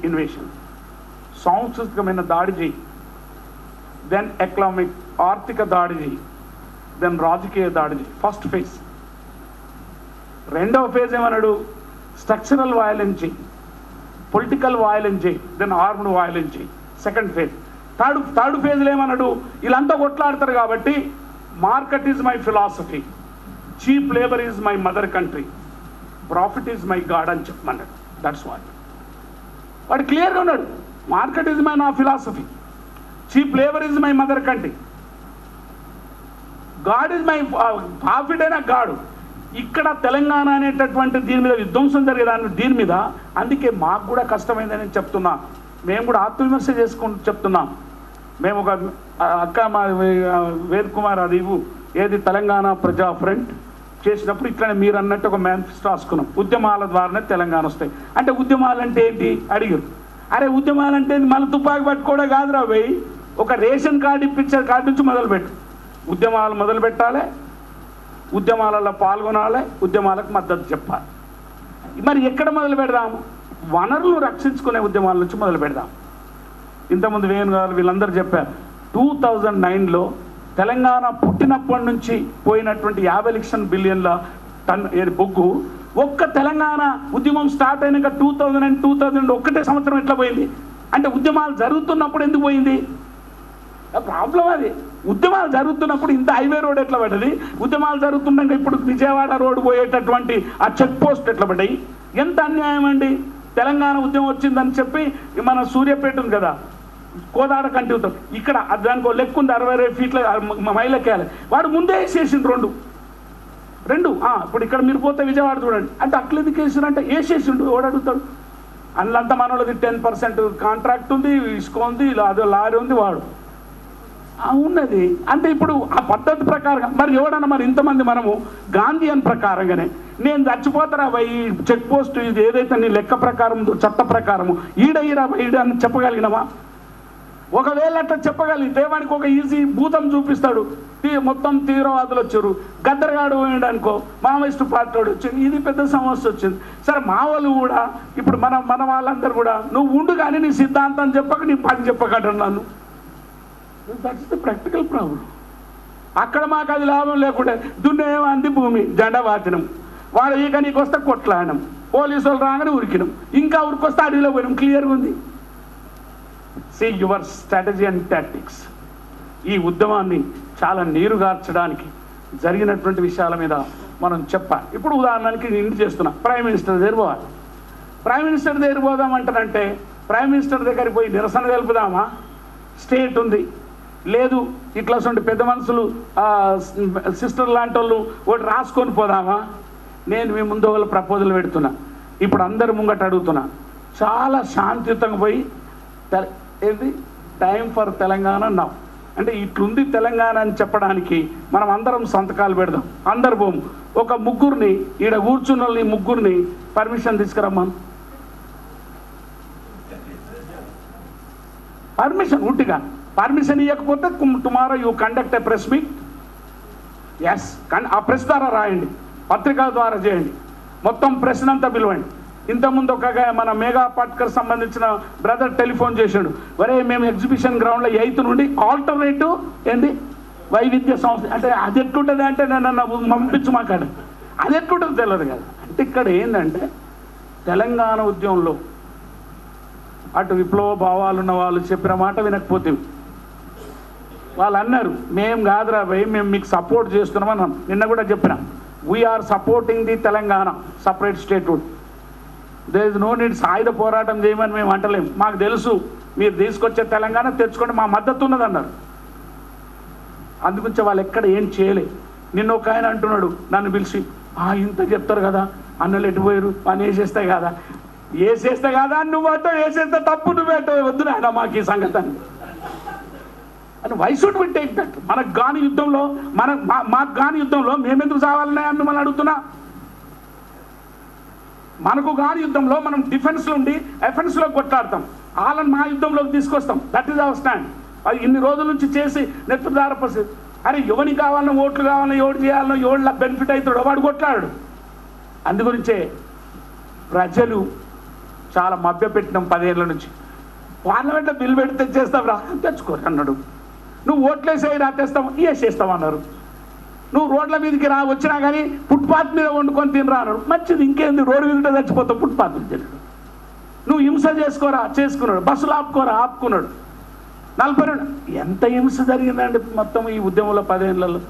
ఇన్వేషన్, సాంస్కృతికమైన దాడి చేయి, దెన్ ఎకనామిక్ ఆర్థిక దాడి చేయి, దెన్ రాజకీయ దాడి చేయి. First phase. రెండవ ఫేజ్ ఏమన్నాడు? స్ట్రక్చరల్ వయలెన్స్ చేయి, పొలిటికల్ వయలెన్స్ చేయి, దెన్ ఆర్మ్డ్ వయలెన్స్ చేయి. Second phase. థర్డ్ ఫేజ్లో ఏమన్నాడు? వీళ్ళంతా కొట్లాడతారు కాబట్టి market is my philosophy, cheap labour is my mother country, profit is my God అని చెప్పమన్నాడు. That's what. వాడు క్లియర్గా ఉన్నాడు. మార్కెట్ ఈజ్ నా philosophy, cheap labour is my mother country, God is my profit అయినా గాడు. ఇక్కడ తెలంగాణ అనేటటువంటి దీని మీద విధ్వంసం జరిగేదాన్ని దీని మీద. అందుకే మాకు కూడా కష్టమైందని చెప్తున్నా. మేము కూడా ఆత్మవిమర్శ చేసుకుంటూ చెప్తున్నాం. మేము ఒక అక్క మా వేద్ కుమార్ అది ఏది తెలంగాణ ప్రజా ఫ్రంట్ చేసినప్పుడు ఇట్లనే మీరు అన్నట్టు ఒక మేనిఫెస్టో రాసుకున్నాం, ఉద్యమాల ద్వారానే తెలంగాణ వస్తాయి అంటే. ఉద్యమాలు అంటే ఏంటి అడిగారు. అరే ఉద్యమాలు అంటే మళ్ళీ తుపాకి పట్టుకోవడం కాదురా పోయి, ఒక రేషన్ కార్డు ఇప్పించే కార్డు నుంచి మొదలుపెట్టు. ఉద్యమాలు మొదలు పెట్టాలి, ఉద్యమాలలో పాల్గొనాలి, ఉద్యమాలకు మద్దతు చెప్పాలి. మరి ఎక్కడ మొదలు పెడదాము? వనరులు రక్షించుకునే ఉద్యమాల నుంచి మొదలు పెడదాం. ఇంతకుముందు వేణుగారు వీళ్ళందరూ చెప్పారు, 2009లో తెలంగాణ పుట్టినప్పటి నుంచి పోయినటువంటి 50 లక్షల బిలియన్ల టన్ బొగ్గు ఒక్క తెలంగాణ ఉద్యమం స్టార్ట్ అయినాక 2000 ఒక్కటే సంవత్సరం ఎట్లా పోయింది అంటే? ఉద్యమాలు జరుగుతున్నప్పుడు ఎందుకు పోయింది? ప్రాబ్లం అది. ఉద్యమాలు జరుగుతున్నప్పుడు ఇంత హైవే రోడ్ ఎట్లా పడ్డది? ఉద్యమాలు జరుగుతున్నాక ఇప్పుడు విజయవాడ రోడ్డు పోయేటటువంటి ఆ చెక్ పోస్ట్ ఎట్లా పడ్డాయి? ఎంత అన్యాయం అండి. తెలంగాణ ఉద్యమం వచ్చిందని చెప్పి మన సూర్యాపేట ఉంది కదా, కోదాడ కంటితో ఇక్కడ దానికి లెక్క ఉంది, 60 ఫీట్ల మైలెక్కేయాలి. వాడు ముందే వేసేసిండు రెండు. ఇప్పుడు ఇక్కడ మీరు పోతే విజయవాడ చూడండి అంటే అట్లా ఎందుకు వేసిండు వేసేసిండు. ఎవడు అడుగుతాడు? అందులో మనోళ్ళది 10% కాంట్రాక్ట్ ఉంది, ఇసుక ఉంది, అదో లారీ ఉంది, వాడు ఉన్నది అంటే. ఇప్పుడు ఆ పద్ధతి ప్రకారంగా మరి ఎవడన్నా మరి ఇంతమంది మనము గాంధీయన్ ప్రకారంగానే నేను చచ్చిపోతారా ఈ చెక్ పోస్ట్ ఇది ఏదైతే నీ లెక్క ప్రకారం చట్ట ప్రకారము ఈడ అని చెప్పగలిగినవా? ఒకవేళ అట్లా చెప్పగలిగితే వానికి ఒక ఈజీ భూతం చూపిస్తాడు. మొత్తం తీవ్రవాదులు వచ్చారు, గద్దరగాడు పోయాడనుకో, మావోయిస్టు పార్టీ వచ్చి ఇది పెద్ద సమస్య వచ్చింది. సరే మా వాళ్ళు కూడా ఇప్పుడు మన వాళ్ళందరూ కూడా నువ్వు ఉండు కానీ నీ సిద్ధాంతం చెప్పక నీ పని చెప్పకంటున్నాను. That's the practical problem. అక్కడ మాకు అది లాభం లేకుండా దున్నేమంది భూమి జెండా వాతినం, వాడు ఇక నీకు వస్తే కొట్లాడినాం, పోలీసు వాళ్ళు రాగానే ఉరికినాం, ఇంకా ఉరికొస్తే అడవిలో పోయినాం. క్లియర్గా ఉంది. See your strategy and tactics. ఈ ఉద్యమాన్ని చాలా నీరుగార్చడానికి జరిగినటువంటి విషయాల మీద మనం చెప్పాలి. ఇప్పుడు ఉదాహరణకి నేను చేస్తున్నా, ప్రైమ్ మినిస్టర్ దగ్గర పోవాలి. ప్రైమ్ మినిస్టర్ దగ్గర పోదామంటారంటే ప్రైమ్ మినిస్టర్ దగ్గరికి పోయి నిరసన తెలుపుదామా? స్టేట్ ఉంది లేదు, ఇట్లా పెద్ద మనుషులు సిస్టర్ లాంటి వాళ్ళు ఒకటి రాసుకొని పోదామా? నేను మీ ముందు వాళ్ళ ప్రపోజల్ పెడుతున్నా, ఇప్పుడు అందరి ముంగట అడుగుతున్నా, చాలా శాంతియుతంగా పోయి ఏది టైం ఫర్ తెలంగాణ నౌ అంటే ఇట్లుంది తెలంగాణ అని చెప్పడానికి మనం అందరం సంతకాలు పెడదాం. అందరు పోము, ఒక ముగ్గురిని ఈడ కూర్చున్న వాళ్ళని ముగ్గురిని పర్మిషన్ తీసుకురమ్మా. పర్మిషన్ ఉట్టిగా పర్మిషన్ ఇవ్వకపోతే tomorrow you conduct a press meet. Yes, ఆ ప్రెస్ ద్వారా రాయండి, పత్రికల ద్వారా చేయండి, మొత్తం ప్రెస్ అంతా పిలవండి. ఇంతకుముందు ఒక మన మేఘా పాట్కర్ సంబంధించిన బ్రదర్ టెలిఫోన్ చేశాడు, వరే మేము ఎగ్జిబిషన్ గ్రౌండ్లో 8 నుండి ఆల్టర్నేటివ్ ఏంది వైవిధ్య సంస్థ అంటే అది ఎట్లుంటుంది అంటే నన్ను పంపించు మాకాడు, అది ఎట్లుంటుంది తెలియదు కదా. అంటే ఇక్కడ ఏంటంటే తెలంగాణ ఉద్యమంలో అటు విప్లవ భావాలు ఉన్న వాళ్ళు చెప్పిన మాట వినకపోతే వాళ్ళు అన్నారు, మేము కాదురా భయ్ మేము మీకు సపోర్ట్ చేస్తున్నామని. నిన్న కూడా చెప్పిన, we're supporting the Telangana separate statehood. There is no need సాయుధ పోరాటం చేయమని మేము అంటలేము, మాకు తెలుసు మీరు తీసుకొచ్చే తెలంగాణ తెచ్చుకోండి, మా మద్దతు ఉన్నదన్నారు. అందుగురించి వాళ్ళు ఎక్కడ ఏం చేయలేదు. నిన్న ఒక ఆయన అంటున్నాడు నన్ను పిలిచి, ఇంత చెప్తారు కదా అన్నలు ఎటుపోయారు అని వేసేస్తే కదా, వేసేస్తే కదా నువ్వు అంటూ వేసేస్తే తప్పు నువ్వేటో వద్దు నాయన మాకు ఈ సంగతి అని. Why should we take that? మనకు గాని యుద్ధంలో మాకు గాని యుద్ధంలో మేమెందుకు చావాలనే అని మిమ్మల్ని అడుగుతున్నా. మనకు గాని యుద్ధంలో మనం డిఫెన్స్లో ఉండి ఎఫెన్స్లో కొట్లాడతాం, వాళ్ళని మా యుద్ధంలోకి తీసుకొస్తాం. That is our stand. అది ఇన్ని రోజుల నుంచి చేసి నెత్తుదార పరిస్థితి. అరే ఎవరికి కావాలన్నా ఓట్లు కావాలన్నా ఎవరు చేయాలన్నా ఎవరిలా బెనిఫిట్ అవుతాడో వాడు కొట్లాడు. అందుగురించే ప్రజలు చాలా మభ్యపెట్టినాం 10 ఏళ్ళ నుంచి. పార్లమెంట్లో బిల్లు పెట్టి తెచ్చేస్తాం రా, తెచ్చుకోరు అన్నాడు. నువ్వు ఓట్లేసేయి రా, తెస్తావు వేసేస్తావు అన్నారు. నువ్వు రోడ్ల మీదకి రా వచ్చినా కానీ ఫుట్పాత్ మీద వండుకొని తినరా అన్నాడు. మంచిది, ఇంకేంది రోడ్డు మీద చచ్చిపోతావు ఫుట్పాత్ మీద తిన్నాడు. నువ్వు హింస చేసుకోరా, చేసుకున్నాడు. బస్సులు ఆపుకోరా, ఆపుకున్నాడు. 42 ఎంత హింస జరిగిందండి మొత్తం ఈ ఉద్యమంలో 10 ఏళ్లలో.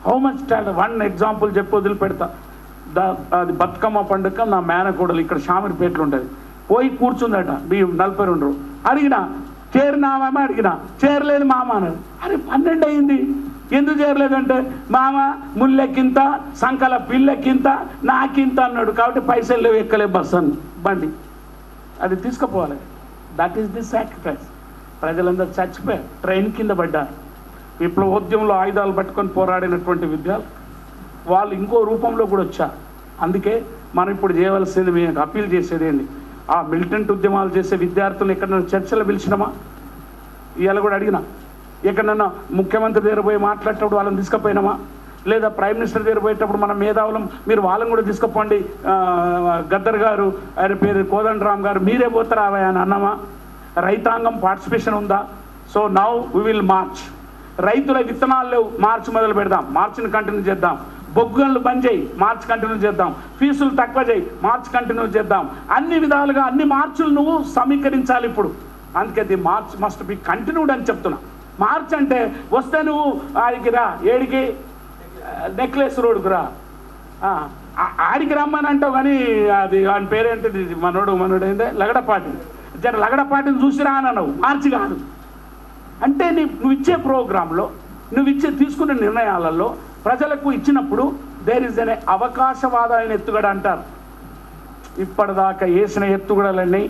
How much talent. One example చెప్పి వదిలిపెడతా. అది బతుకమ్మ పండుగ నా మేనకోడలు ఇక్కడ షామీర్పేటలో ఉంటుంది, పోయి కూర్చుందట 42. అడిగినా చేరినామా అడిగినా, చేరలేదు మామ అన్నాడు. అరే 12 అయింది, ఎందుకు చేరలేదంటే మామ ముళ్ళెక్కింత సంకల పిల్లెక్కింత నాకింత అన్నాడు. కాబట్టి పైసలు లేవు, ఎక్కలే బస్సు అని బండి, అది తీసుకుపోవాలి. That is the sacrifice. ప్రజలందరూ చచ్చిపోయారు, ట్రైన్ కింద పడ్డారు. విప్లవోద్యమంలో ఆయుధాలు పట్టుకొని పోరాడినటువంటి విద్యాలు వాళ్ళు ఇంకో రూపంలో కూడా వచ్చారు. అందుకే మనం ఇప్పుడు చేయవలసింది, మీకు అప్పీల్ చేసేది ఏంటి, ఆ మిలిటెంట్ ఉద్యమాలు చేసే విద్యార్థులు ఎక్కడైనా చర్చలు పిలిచినామా? ఇవాళ కూడా అడిగినా, ఎక్కడన్నా ముఖ్యమంత్రి దగ్గర పోయి మాట్లాడేటప్పుడు వాళ్ళని తీసుకుపోయినామా? లేదా ప్రైమ్ మినిస్టర్ దగ్గర పోయేటప్పుడు మన మేధావులం మీరు వాళ్ళని కూడా తీసుకుపోండి, గద్దర్ గారు, ఆయన పేరు కోదండరామ్ గారు, మీరే పోతారా అని అన్నామా? రైతాంగం పార్టిసిపేషన్ ఉందా? So now we will march. రైతుల విత్తనాలు లేవు, మార్చ్ మొదలు పెడదాం, మార్చిని కంటిన్యూ చేద్దాం. బొగ్గులు బంద్ చేయి, మార్చ్ కంటిన్యూ చేద్దాం. ఫీజులు తక్కువ చేయి, మార్చ్ కంటిన్యూ చేద్దాం. అన్ని విధాలుగా అన్ని మార్చులు నువ్వు సమీకరించాలి ఇప్పుడు. అందుకే the March must be continued అని చెప్తున్నా. మార్చ్ అంటే వస్తే నువ్వు ఆడికి రా, ఏడికి నెక్లెస్ రోడ్డుకు రా, ఆడికి రమ్మని అంటావు. కానీ అది ఆయన పేరేంటిది, మనోడు ఏందే లగడపాటి, జర లగడపాటిని చూసిరా అని అన్నావు, మార్చి కాదు. అంటే నువ్వు ఇచ్చే ప్రోగ్రాంలో, నువ్వు తీసుకునే నిర్ణయాలలో ప్రజలకు ఇచ్చినప్పుడు దేర్ ఇస్ అనే అవకాశవాదమైన ఎత్తుగడ అంటారు. ఇప్పటిదాకా వేసిన ఎత్తుగడలన్నీ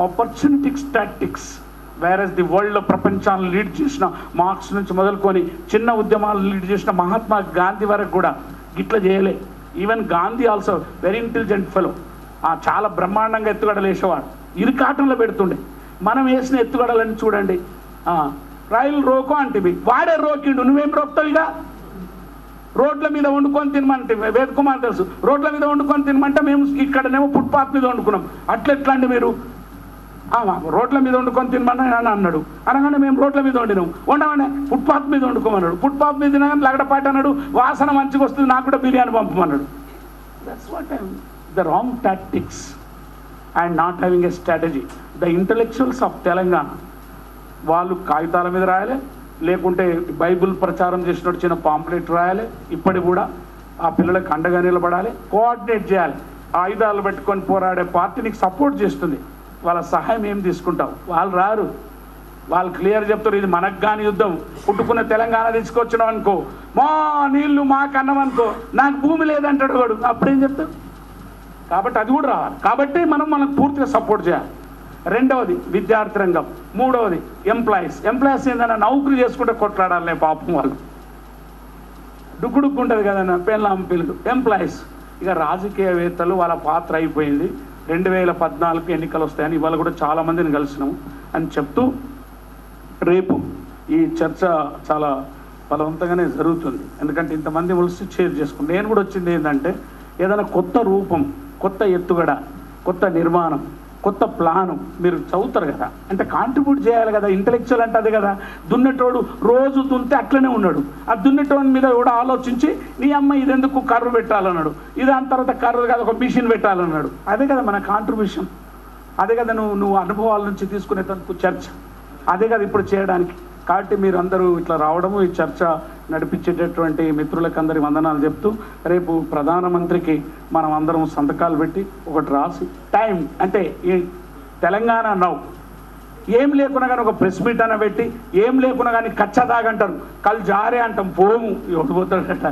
ఆపర్చునిటిక్స్ టాక్టిక్స్. వేరస్ ది వరల్డ్లో ప్రపంచాన్ని లీడ్ చేసిన మార్క్స్ నుంచి మొదలుకొని చిన్న ఉద్యమాలు లీడ్ చేసిన మహాత్మా గాంధీ వరకు కూడా గిట్లా చేయలే. Even Gandhi also very intelligent fellow, చాలా బ్రహ్మాండంగా ఎత్తుగడలు వేసేవాడు, ఇరుకాటంలో పెడుతుండే. మనం వేసిన ఎత్తుగడలని చూడండి. రైలు రోకో అంటే వాడే రోకిండు, నువ్వేం రోకుతావు? ఇక రోడ్ల మీద వండుకొని తినమంటే వేదుకుమార్ తెలుసు, రోడ్ల మీద వండుకొని తినమంటే మేము ఇక్కడనేమో ఫుట్పాత్ మీద వండుకున్నాం. ఎట్లా అండి మీరు? రోడ్ల మీద వండుకొని తినమని అన్నాడు, అనగానే మేము రోడ్ల మీద వండమని ఫుట్పాత్ మీద వండుకోమన్నాడు. ఫుట్పాత్ మీద తినగానే లగడపాటి అన్నాడు, వాసన మంచిగా వస్తుంది, నాకు కూడా బిర్యానీ పంపమన్నాడు. That's what the wrong tactics and not having a strategy. The intellectuals of Telangana వాళ్ళు కాగితాల మీద రాయాలి, లేకుంటే బైబిల్ ప్రచారం చేసినట్టు చిన్న పాంప్లెట్ రాయాలి. ఇప్పటికి కూడా ఆ పిల్లలకు అండగా నిలబడాలి, కోఆర్డినేట్ చేయాలి. ఆయుధాలు పెట్టుకొని పోరాడే పార్టీ నీకు సపోర్ట్ చేస్తుంది, వాళ్ళ సహాయం ఏం తీసుకుంటావు? వాళ్ళు రారు, వాళ్ళు క్లియర్ చెప్తారు, ఇది మనకు కానీ యుద్ధం. పుట్టుకున్న తెలంగాణ తీసుకొచ్చినాం అనుకో, మా నీళ్ళు మాకు అన్నం అనుకో, నాకు భూమి లేదంటాడు వాడు, అప్పుడేం చెప్తావు? కాబట్టి అది కూడా రావాలి. కాబట్టి మనకు పూర్తిగా సపోర్ట్ చేయాలి. రెండవది విద్యార్థి రంగం. మూడవది ఎంప్లాయీస్ ఏందన్నా నౌకరీ చేసుకుంటే కొట్లాడాలనే పాపం వాళ్ళు, డుక్కు ఉంటుంది కదన్నా పెళ్ళాం పిల్లలు. ఎంప్లాయీస్ ఇక రాజకీయవేత్తలు వాళ్ళ పాత్ర అయిపోయింది. 2014 ఎన్నికలు వస్తాయని ఇవాళ కూడా చాలామందిని కలిసినాము అని చెప్తూ, రేపు ఈ చర్చ చాలా బలవంతంగానే జరుగుతుంది. ఎందుకంటే ఇంతమంది కలిసి షేర్ చేసుకుంటాం. నేను కూడా వచ్చింది ఏంటంటే ఏదైనా కొత్త రూపం, కొత్త ఎత్తుగడ, కొత్త నిర్మాణం, కొత్త ప్లాను మీరు చదువుతారు కదా, అంటే కాంట్రిబ్యూట్ చేయాలి కదా. ఇంటలెక్చువల్ అంటే అదే కదా. దున్నేటోడు రోజు దున్నితే అట్లనే ఉన్నాడు, ఆ దున్నేటోడి మీద కూడా ఆలోచించి నీ అమ్మ ఇదెందుకు కర్రు పెట్టాలన్నాడు, ఇది దాని తర్వాత కర్రు కాదు ఒక మిషన్ పెట్టాలన్నాడు. అదే కదా మన కాంట్రిబ్యూషన్, అదే కదా నువ్వు అనుభవాల నుంచి తీసుకునే చర్చ, అదే కదా ఇప్పుడు చేయడానికి. కాబట్టి మీరు అందరూ ఇట్లా రావడము, ఈ చర్చ నడిపించేటటువంటి మిత్రులకు అందరి వందనాలు చెప్తూ, రేపు ప్రధానమంత్రికి మనం అందరం సంతకాలు పెట్టి ఒకటి రాసి టైం అంటే ఈ తెలంగాణ నౌ ఏం లేకున్నా కానీ ఒక ప్రెస్ మీట్ అన్న పెట్టి, ఏం లేకున్నా కానీ కచ్చదాగంటారు, కళ్ళు జారే అంటాం, పోము ఎవడు పోతాడట,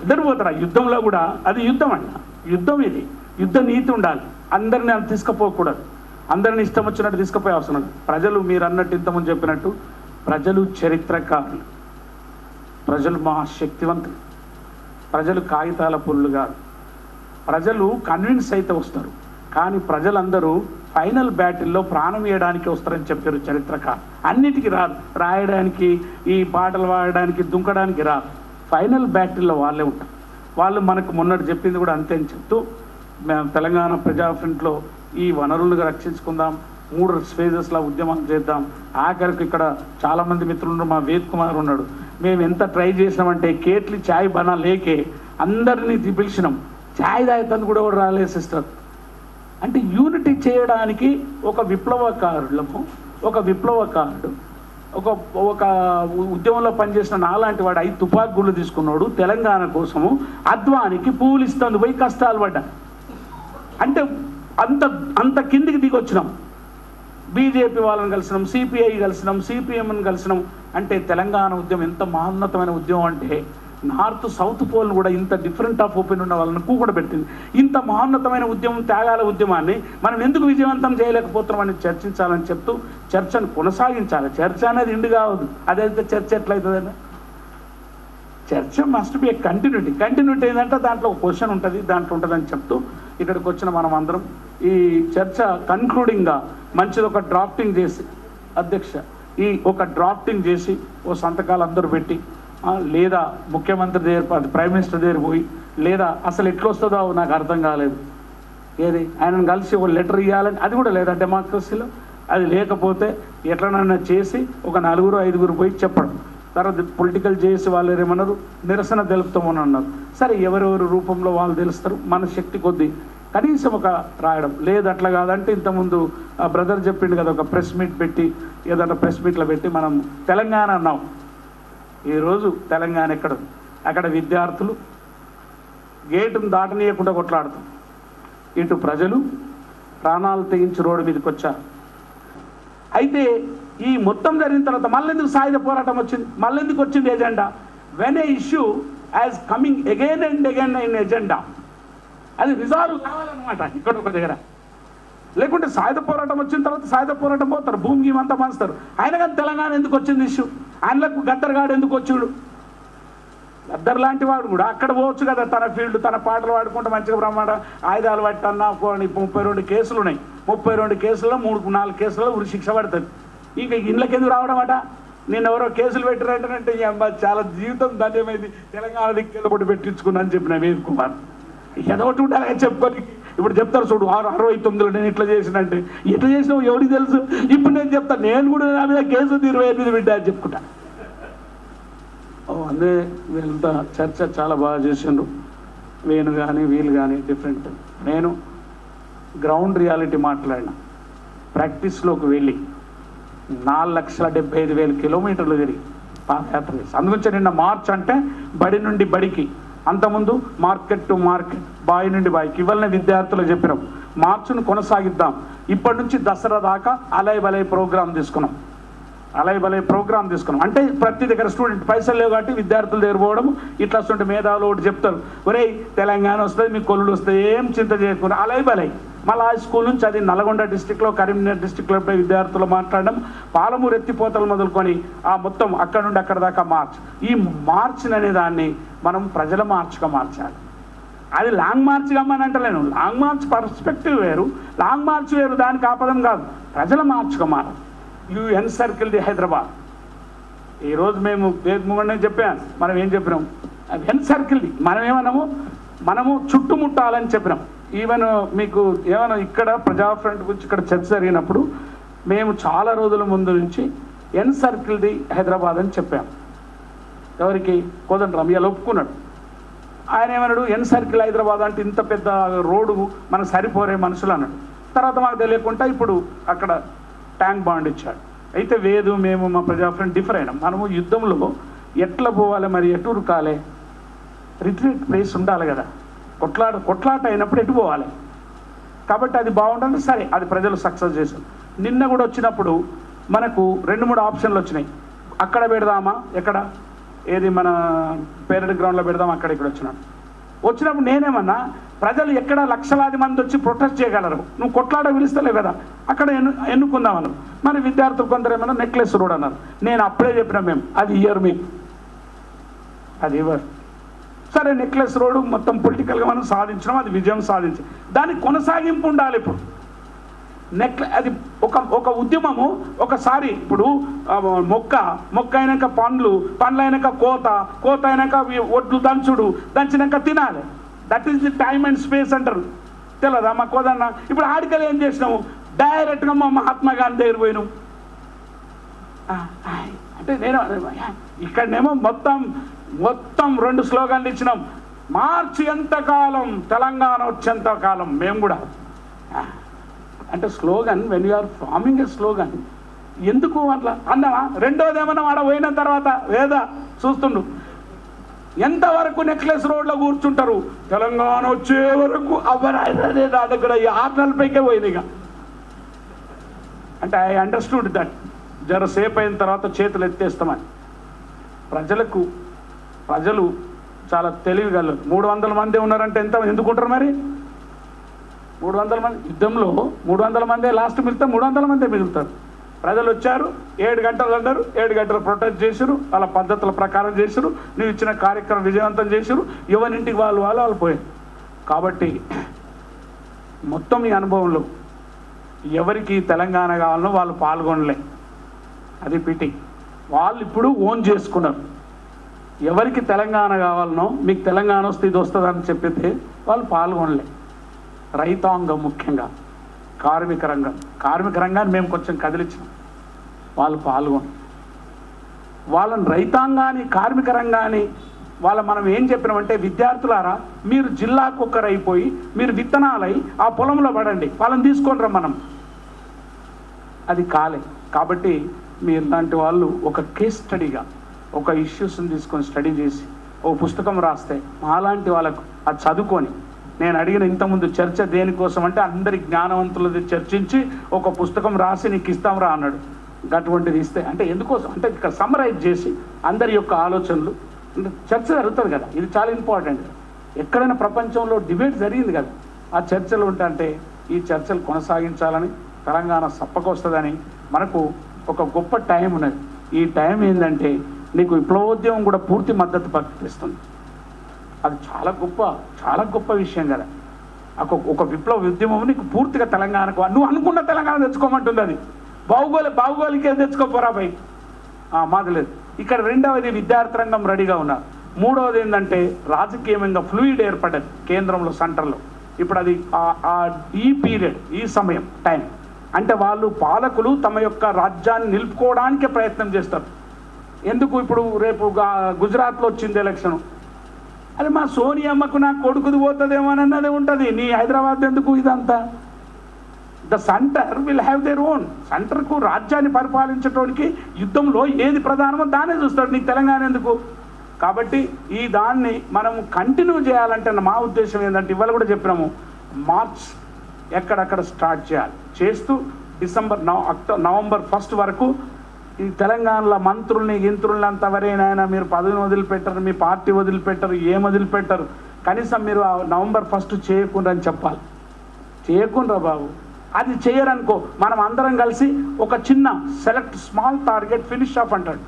ఇద్దరు పోతారా యుద్ధంలో కూడా. అది యుద్ధం అంట, యుద్ధం ఇది, యుద్ధ నీతి ఉండాలి. అందరినీ అది తీసుకుపోకూడదు, అందరిని ఇష్టం వచ్చినట్టు తీసుకుపోయే అవసరం లేదు. ప్రజలు మీరు అన్నట్టు ఇంతకుముందు చెప్పినట్టు ప్రజలు చరిత్రకారులు, ప్రజలు మహాశక్తివంతులు, ప్రజలు కాగితాల పుల్లు కాదు. ప్రజలు కన్విన్స్ అయితే వస్తారు, కానీ ప్రజలందరూ ఫైనల్ బ్యాటిల్లో ప్రాణం వేయడానికి వస్తారని చెప్పారు చరిత్రకారులు. అన్నిటికీ రాదు, రాయడానికి, ఈ పాటలు పాడడానికి, దుంకడానికి రాదు. ఫైనల్ బ్యాటిల్లో వాళ్ళే ఉంటారు. వాళ్ళు మనకు మొన్నటి చెప్పింది కూడా అంతే అని చెప్తూ, మేము తెలంగాణ ప్రజా ఫ్రంట్లో ఈ వనరులను రక్షించుకుందాం, 3 ఫేజెస్లో ఉద్యమం చేద్దాం. ఆఖరికి ఇక్కడ చాలామంది మిత్రులు, మా వేద్ కుమార్ ఉన్నాడు, మేము ఎంత ట్రై చేసినామంటే కేట్లీ ఛాయ్ బనా లేకే అందరినీ పిలిచినాం, ఛాయ్ తాగుతాను కూడా రాలే సిస్టర్. అంటే యూనిటీ చేయడానికి ఒక విప్లవకారుడు, ఒక ఉద్యమంలో పనిచేసిన నాలాంటి వాడు 5 తుపాకు గుళ్ళు తీసుకున్నాడు తెలంగాణ కోసము. అద్వానికి పూలు ఇస్తుంది పోయి కష్టాలు పడ్డా. అంటే అంత కిందికి దిగొచ్చినాం. బీజేపీ వాళ్ళని కలిసినాం, సిపిఐ కలిసినాం, సిపిఎంని కలిసినాం. అంటే తెలంగాణ ఉద్యమం ఎంత మహోన్నతమైన ఉద్యమం అంటే నార్త్ సౌత్ పోల్ని కూడా ఇంత డిఫరెంట్ ఆఫ్ ఒపీనియన్ ఉన్న వాళ్ళని కూడా పెట్టింది. ఇంత మహోన్నతమైన ఉద్యమం, త్యాగాల ఉద్యమాన్ని మనం ఎందుకు విజయవంతం చేయలేకపోతున్నామని చర్చించాలని చెప్తూ చర్చను కొనసాగించాలి. చర్చ అనేది ఇండి కావద్దు, అదైతే చర్చ ఎట్లయితుందండి? చర్చ మస్ట్ బి ఏ కంటిన్యూటీ ఏంటంటే దాంట్లో ఒక క్వశ్చన్ ఉంటుంది, దాంట్లో ఉంటుందని చెప్తూ ఇక్కడికి వచ్చిన మనం అందరం ఈ చర్చ కన్క్లూడింగ్గా మంచిది ఒక డ్రాఫ్టింగ్ చేసి, అధ్యక్ష ఈ ఒక డ్రాఫ్టింగ్ చేసి ఓ సంతకాలు అందరూ పెట్టి, లేదా ముఖ్యమంత్రి దగ్గర ప్రైమ్ మినిస్టర్ దగ్గర పోయి, లేదా అసలు ఎట్లా వస్తుందో నాకు అర్థం కాలేదు, ఏది ఆయనను కలిసి ఒక లెటర్ ఇవ్వాలని, అది కూడా లేదా డెమోక్రసీలో. అది లేకపోతే ఎట్లనైనా చేసి ఒక 4-5 పోయి చెప్పడం, తర్వాత పొలిటికల్ చేసి వాళ్ళు ఏమన్నారు నిరసన తెలుపుతామని అన్నారు. సరే ఎవరెవరు రూపంలో వాళ్ళు తెలుస్తారు, మన శక్తి కొద్దీ కనీసం ఒక రాయడం. లేదు అట్లా కాదంటే ఇంతకుముందు బ్రదర్ చెప్పిండు కదా, ఒక ప్రెస్ మీట్ పెట్టి ఏదన్నా ప్రెస్ మీట్లో పెట్టి మనం తెలంగాణ అన్నాం. ఈరోజు తెలంగాణ ఎక్కడ? అక్కడ విద్యార్థులు గేటును దాటనీయకుండా కొట్లాడుతాం, ఇటు ప్రజలు ప్రాణాలు తెగించి రోడ్డు మీదకి వచ్చారు. అయితే ఈ మొత్తం జరిగిన తర్వాత మళ్ళీ ఎందుకు సాయుధ పోరాటం వచ్చింది? మళ్ళీ ఎందుకు వచ్చింది agenda? When a issue as coming again and again in agenda, అది రిజాల్వ్ కావాలన్నమాట ఇక్కడ ఒక దగ్గర. లేకుంటే సాయుధ పోరాటం వచ్చిన తర్వాత సాయుధ పోరాటం పోతారు, భూమి అంతా పంచుతారు. ఆయన కానీ తెలంగాణ ఎందుకు వచ్చింది ఇష్యూ? ఆయనకు గద్దర్గాడు ఎందుకు వచ్చాడు? గద్దర్ లాంటి వాడు కూడా అక్కడ పోవచ్చు కదా, తన ఫీల్డ్ తన పాటలు పాడుకుంటూ మంచిగా బ్రహ్మాండ ఆయుధాలు పట్టన్నా. 32 కేసులు ఉన్నాయి, 32 కేసుల్లో 3-4 కేసుల్లో ఉరి శిక్ష పడుతుంది. ఇంకా ఇళ్ళకి ఎందుకు రావడం అట? నేను ఎవరో కేసులు పెట్టారంటే చాలా జీవితం ధన్యమైంది, తెలంగాణ దిక్కెళ్ళబడి పెట్టించుకున్నా అని చెప్పిన వేద్ కుమార్. ఏదో ఒకటి ఉండాలి చెప్పుకొని. ఇప్పుడు చెప్తారు చూడు 69లో నేను ఇట్లా చేసినంటే, ఎట్లా చేసినావు ఎవరికి తెలుసు? ఇప్పుడు నేను చెప్తాను, నేను కూడా నా మీద కేసు 28 బిడ్డ అని చెప్పుకుంటా. అదే వీళ్ళంతా చర్చ చాలా బాగా చేసిండ్రు, వేణు కానీ వీళ్ళు కానీ డిఫరెంట్. నేను గ్రౌండ్ రియాలిటీ మాట్లాడిన, ప్రాక్టీస్లోకి వెళ్ళి 4,75,000 కిలోమీటర్లు తిరిగి పాదయాత్ర చేసి. అందుగురించి నిన్న మార్చ్ అంటే బడి నుండి బడికి, అంతకుముందు మార్కెట్ టు మార్కెట్, బాయి నుండి బాయికి. ఇవాళ విద్యార్థులు చెప్పినాం మార్చును కొనసాగిద్దాం. ఇప్పటి నుంచి దసరా దాకా అలై బలై ప్రోగ్రాం తీసుకున్నాం. అంటే ప్రతి దగ్గర స్టూడెంట్ పైసలు లేవు కాబట్టి విద్యార్థులు దగ్గర పోవడం, ఇట్లా వస్తుంటే మేధావులు ఒకటి చెప్తారు, ఒరే తెలంగాణ వస్తుంది మీకు కొల్లుడు వస్తుంది, ఏం చింత చేయకుండా అలై బలై. మళ్ళీ ఆ స్కూల్ నుంచి అది నల్గొండ డిస్టిక్లో కరీంనగర్ డిస్టిక్లో విద్యార్థులు మాట్లాడడం, పాలమూరు ఎత్తిపోతలు మొదలుకొని ఆ మొత్తం అక్కడ నుండి అక్కడ దాకా మార్చ్. ఈ మార్చిని అనే దాన్ని మనం ప్రజల మార్చ్గా మార్చాలి. అది లాంగ్ మార్చ్ గమ్మని అంటలేను, లాంగ్ మార్చ్ పర్స్పెక్టివ్ వేరు, లాంగ్ మార్చ్ వేరు, దానికి ఆపదం కాదు, ప్రజల మార్చ్గా మారాలి. You encircle the Hyderabad. ఈరోజు మేము వేదముగండి చెప్పాను, మనం ఏం చెప్పినాం? ఎన్సర్కిల్ ది మనం ఏమన్నాము, మనము చుట్టుముట్టాలని చెప్పినాం. ఈవెన్ మీకు ఏమైనా ఇక్కడ ప్రజా ఫ్రంట్ గురించి ఇక్కడ చర్చ జరిగినప్పుడు మేము చాలా రోజుల ముందు నుంచి ఎన్సర్కిల్ ది హైదరాబాద్ అని చెప్పాం. ఎవరికి? కోదండరామ్ ఇలా ఒప్పుకున్నాడు. ఆయన ఏమన్నాడు, ఎన్సర్కిల్ హైదరాబాద్ అంటే ఇంత పెద్ద రోడ్డు మనకు సరిపోరే మనుషులు అన్నాడు. తర్వాత మాకు తెలియకుండా ఇప్పుడు అక్కడ ట్యాంక్ బాండ్ ఇచ్చాడు. అయితే వేదు మేము మా ప్రజా ఫ్రంట్ డిఫర్ అయినాం. మనము యుద్ధంలో ఎట్లా పోవాలి, మరి ఎటు ఉరకాలి, రిట్రీట్ ప్లేస్ ఉండాలి కదా, కొట్లాట అయినప్పుడు ఎటు పోవాలి. కాబట్టి అది బాగుంటుంది. సరే, అది ప్రజలు సక్సెస్ చేశారు. నిన్న కూడా వచ్చినప్పుడు మనకు 2-3 ఆప్షన్లు వచ్చినాయి. అక్కడ పెడదామా, ఎక్కడ ఏది మన పేరెడ్ గ్రౌండ్లో పెడదామా, అక్కడ ఇక్కడ వచ్చినప్పుడు నేనేమన్నా, ప్రజలు ఎక్కడ లక్షలాది మంది వచ్చి ప్రొటెస్ట్ చేయగలరు, నువ్వు కొట్లాడ పిలుస్తలేవు కదా, అక్కడ ఎన్నుకుందామన్నారు. మరి విద్యార్థులు కొందరు ఏమన్నా నెక్లెస్ రోడ్ అన్నారు. నేను అప్పుడే చెప్పినా, మేము అది ఇయ్యరు, మీకు అది ఇవ్వరు. సరే, నెక్లెస్ రోడ్డు మొత్తం పొలిటికల్గా మనం సాధించినాం, అది విజయం సాధించి దానికి కొనసాగింపు ఉండాలి. ఇప్పుడు అది ఒక ఉద్యమము. ఒకసారి ఇప్పుడు మొక్క అయినాక పండ్లు అయినాక కోత అయినాక ఒడ్లు దంచినాక తినాలి. That is the time and space అంటారు, తెలియదా మా కోదన్న? ఇప్పుడు ఆడికలు ఏం చేసినాము, డైరెక్ట్గా మా మహాత్మా గాంధీ దగ్గర పోయినాం. అంటే నేను ఇక్కడనేమో మొత్తం 2 స్లోగన్లు ఇచ్చినాం. మార్చి ఎంతకాలం, తెలంగాణ వచ్చేంతకాలం. మేము కూడా అంటే slogan, when you're forming a slogan, ఎందుకు అట్లా అన్నావా? రెండోది ఏమన్నా ఆడ పోయిన తర్వాత వేద చూస్తుండు, ఎంతవరకు నెక్లెస్ రోడ్లో కూర్చుంటారు, తెలంగాణ వచ్చే వరకు అవ్వరాదే నా దగ్గర 6-40కే పోయినాయిగా. అంటే ఐ అండర్స్టూడ్ దట్. జరసేపు అయిన తర్వాత చేతులు ఎత్తేస్తామని. ప్రజలు చాలా తెలివిగలరు. 300 మంది ఉన్నారంటే ఎందుకుంటారు మరి? 300 మంది యుద్ధంలో 300 మందే లాస్ట్ మిగిలితే 300 మందే మిగులుతారు. ప్రజలు వచ్చారు, 7 గంటలు అన్నారు, 7 గంటలు ప్రొటెస్ట్ చేశారు, వాళ్ళ పద్ధతుల ప్రకారం చేశారు, నువ్వు ఇచ్చిన కార్యక్రమం విజయవంతం చేశారు, ఎవరింటికి వాళ్ళు పోయారు. కాబట్టి మొత్తం ఈ అనుభవంలో ఎవరికి తెలంగాణ కావాలనో వాళ్ళు పాల్గొనలే. అది పిటి. వాళ్ళు ఇప్పుడు ఓన్ చేసుకున్నారు. ఎవరికి తెలంగాణ కావాలనో మీకు తెలంగాణ వస్తే ఇది వస్తుందని చెప్పితే వాళ్ళు పాల్గొనలే. రైతాంగం ముఖ్యంగా కార్మిక రంగాన్ని మేము కొంచెం కదిలించాం, వాళ్ళు పాల్గొని వాళ్ళని రైతాంగాన్ని కార్మిక రంగాన్ని మనం ఏం చెప్పినామంటే, విద్యార్థులారా మీరు జిల్లాకు ఒక్కరైపోయి మీరు విత్తనాలై ఆ పొలంలో పడండి, వాళ్ళని తీసుకొని మనం. అది కాలే. కాబట్టి మీరు లాంటి వాళ్ళు ఒక కేస్ స్టడీగా ఒక ఇష్యూస్ని తీసుకొని స్టడీ చేసి ఒక పుస్తకం రాస్తే మాలాంటి వాళ్ళకు అది చదువుకొని, నేను అడిగిన ఇంతకుముందు చర్చ దేనికోసం అంటే అందరి జ్ఞానవంతులది చర్చించి ఒక పుస్తకం రాసి నీకు ఇస్తాంరా అన్నాడు. అటువంటిది ఇస్తే అంటే ఎందుకోసం అంటే ఇక్కడ సమ్మరైజ్ చేసి అందరి యొక్క ఆలోచనలు చర్చ జరుగుతుంది కదా, ఇది చాలా ఇంపార్టెంట్. ఎక్కడైనా ప్రపంచంలో డిబేట్ జరిగింది కదా, ఆ చర్చలు ఉంటే ఈ చర్చలు కొనసాగించాలని, తెలంగాణ సప్పకొస్తుందని మనకు ఒక గొప్ప టైం ఉన్నది. ఈ టైం ఏంటంటే నీకు విప్లవోద్యమం కూడా పూర్తి మద్దతు ప్రకటిస్తుంది. అది చాలా గొప్ప విషయం కదా. ఒక విప్లవ ఉద్యమం నీకు పూర్తిగా తెలంగాణకు నువ్వు అనుకున్న తెలంగాణ తెచ్చుకోమంటుంది. అది బాహుగోళికే తెచ్చుకోపోరా భయ్, మాది లేదు. ఇక్కడ రెండవది విద్యార్థి రంగం రెడీగా ఉన్నారు. మూడవది ఏంటంటే రాజకీయంగా ఫ్లూయిడ్ ఏర్పడ్డది కేంద్రంలో, సెంటర్లో. ఇప్పుడు అది ఈ పీరియడ్, ఈ సమయం టైం అంటే వాళ్ళు పాలకులు తమ యొక్క రాజ్యాన్ని నిలుపుకోవడానికే ప్రయత్నం చేస్తారు. ఎందుకు ఇప్పుడు రేపు గుజరాత్లో వచ్చింది ఎలక్షన్, అది మా సోనియమ్మకు నా కొడుకుది పోతుందేమో అన్నది ఉంటుంది. నీ హైదరాబాద్ ఎందుకు ఇదంతా? The centre will have their own. సెంటర్కు రాజ్యాన్ని పరిపాలించడానికి యుద్ధంలో ఏది ప్రధానమో దానే చూస్తాడు. నీకు తెలంగాణ ఎందుకు? కాబట్టి ఈ దాన్ని మనం కంటిన్యూ చేయాలంటే మా ఉద్దేశం ఏంటంటే, ఇవాళ కూడా చెప్పినాము, మార్చ్ ఎక్కడక్కడ స్టార్ట్ చేయాలి. చేస్తూ నవంబర్ 1 వరకు ఈ తెలంగాణలో మంత్రుల్ని గింత్రుల్ని అంతవరేనైనా మీరు పదవిని వదిలిపెట్టరు, మీ పార్టీ వదిలిపెట్టరు, ఏం వదిలిపెట్టరు. కనీసం మీరు నవంబర్ 1 చేయకుండా అని చెప్పాలి. చేయకుండా బాబు, అది చేయరనుకో మనం అందరం కలిసి ఒక చిన్న select small target finish off అంటాడు.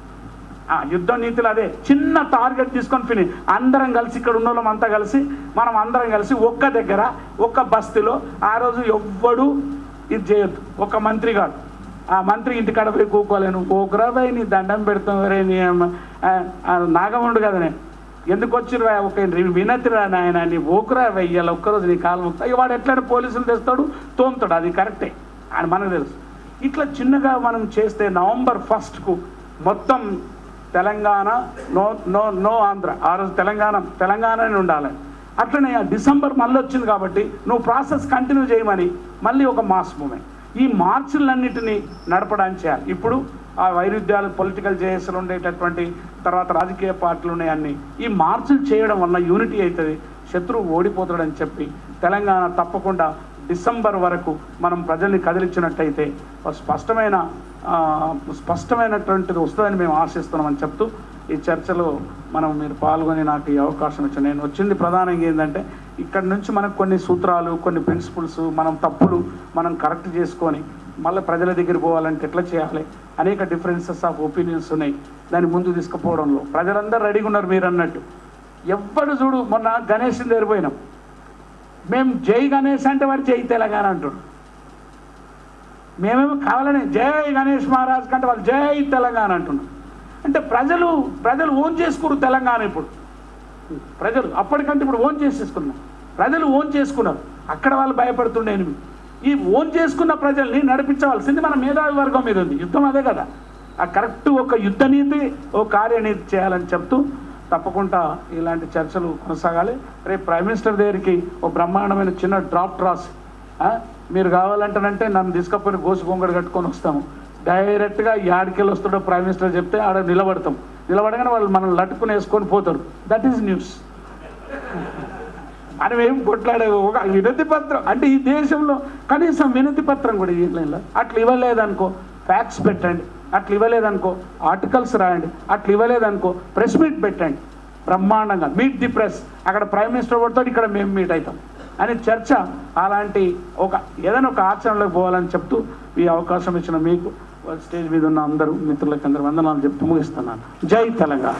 యుద్ధ నీతిలో అదే, చిన్న టార్గెట్ తీసుకొని ఫినిష్. అందరం కలిసి ఇక్కడ ఉన్న వాళ్ళం అంతా కలిసి మనం అందరం కలిసి ఒక్క దగ్గర ఒక్క బస్తీలో ఆ రోజు ఎవ్వడు ఇది చేయొద్దు. ఒక మంత్రి కాదు, ఆ మంత్రి ఇంటికాడ పోయి కూకోలేను, పోకురా పోయి నీ దండం పెడతాం వరే నీ నాగముండు కదా, నేను ఎందుకు వచ్చిర్రా ఒక వినతిరా నాయన నీ ఓకురా వెయ్యాలి ఒక్కరోజు నీ కాలం ముక్తా. ఇక వాడు ఎట్లయినా పోలీసులు తెస్తాడు, తోముతాడు, అది కరెక్టే అని మనకు తెలుసు. ఇట్లా చిన్నగా మనం చేస్తే నవంబర్ 1కు మొత్తం తెలంగాణ నో ఆంధ్ర, ఆ రోజు తెలంగాణనే ఉండాలి. అట్లనే డిసెంబర్ మళ్ళీ వచ్చింది కాబట్టి నువ్వు ప్రాసెస్ కంటిన్యూ చేయమని మళ్ళీ ఒక మాస్ మూమెంట్. ఈ మార్చులన్నిటినీ నడపడానికి చేయాలి. ఇప్పుడు ఆ వైరుధ్యాలు పొలిటికల్ జేఎస్లు ఉండేటటువంటి తర్వాత రాజకీయ పార్టీలు ఉన్నాయన్నీ ఈ మార్చులు చేయడం వల్ల యూనిటీ అవుతుంది, శత్రువు ఓడిపోతాడని చెప్పి తెలంగాణ తప్పకుండా డిసెంబర్ వరకు మనం ప్రజల్ని కదిలించినట్టయితే స్పష్టమైనటువంటిది వస్తుందని మేము ఆశిస్తున్నామని చెప్తూ ఈ చర్చలో మీరు పాల్గొని నాకు ఈ అవకాశం ఇచ్చాను. నేను వచ్చింది ప్రధానంగా ఏంటంటే, ఇక్కడ నుంచి మనకు కొన్ని సూత్రాలు, కొన్ని ప్రిన్సిపల్స్, మనం తప్పులు మనం కరెక్ట్ చేసుకొని మళ్ళీ ప్రజల దగ్గర పోవాలంటే ఎట్లా చేయాలి, అనేక డిఫరెన్సెస్ ఆఫ్ ఒపీనియన్స్ ఉన్నాయి. దాన్ని ముందు తీసుకుపోవడంలో ప్రజలందరూ రెడీగా ఉన్నారు. మీరు అన్నట్టు ఎవ్వడు చూడు, మొన్న గణేష్ దగ్గర పోయినాం, మేము జై గణేష్ అంటే వాడు జై తెలంగాణ అంటాడు. మేమేమో కావాలని జై గణేష్ మహారాజ్ కంటే వాళ్ళు జై తెలంగాణ అంటున్నాం. అంటే ప్రజలు ఓన్ చేసుకున్నారు తెలంగాణ. ఇప్పుడు ప్రజలు అప్పటికంటే ఇప్పుడు ఓన్ చేసేసుకున్నారు, ప్రజలు ఓన్ చేసుకున్నారు. అక్కడ వాళ్ళు భయపడుతుండే. ఈ ఓన్ చేసుకున్న ప్రజల్ని నడిపించవలసింది మన మేధావి వర్గం మీద ఉంది. యుద్ధం అదే కదా, ఆ కరెక్ట్ ఒక యుద్ధ నీతి, ఓ కార్యనీతి చేయాలని చెప్తూ తప్పకుండా ఇలాంటి చర్చలు కొనసాగాలి. రేపు ప్రైమ్ మినిస్టర్ దగ్గరికి ఓ బ్రహ్మాండమైన చిన్న డ్రాఫ్ట్ రాసి మీరు కావాలంటేనంటే నన్ను తీసుకపోయిన గోసు గొంగడు కట్టుకొని వస్తాము, డైరెక్ట్గా యాడికెళ్ళి వస్తాడో ప్రైమ్ మినిస్టర్ చెప్తే ఆడ నిలబడగానే వాళ్ళు మనం లట్టుకుని వేసుకొని పోతారు. That is news. మనం ఏం కొట్లాడే ఒక వినతి పత్రం అంటే ఈ దేశంలో కనీసం వినతి పత్రం కూడా ఇవ్వలేదు. అట్లా ఇవ్వలేదనుకో ఫ్యాక్ట్స్ పెట్టండి, అట్లా ఇవ్వలేదనుకో ఆర్టికల్స్ రాయండి, అట్లా ఇవ్వలేదనుకో ప్రెస్ మీట్ పెట్టండి, బ్రహ్మాండంగా మీట్ ది ప్రెస్. అక్కడ ప్రైమ్ మినిస్టర్ పడతాడు, ఇక్కడ మేము మీట్ అవుతాం అని చర్చ. అలాంటి ఏదైనా ఒక ఆచరణలోకి పోవాలని చెప్తూ ఈ అవకాశం ఇచ్చిన మీకు స్టేజ్ మీద ఉన్న అందరూ మిత్రులకు అందరూ వందనాలు చెప్తూ ముగిస్తున్నాను. జై తెలంగాణ.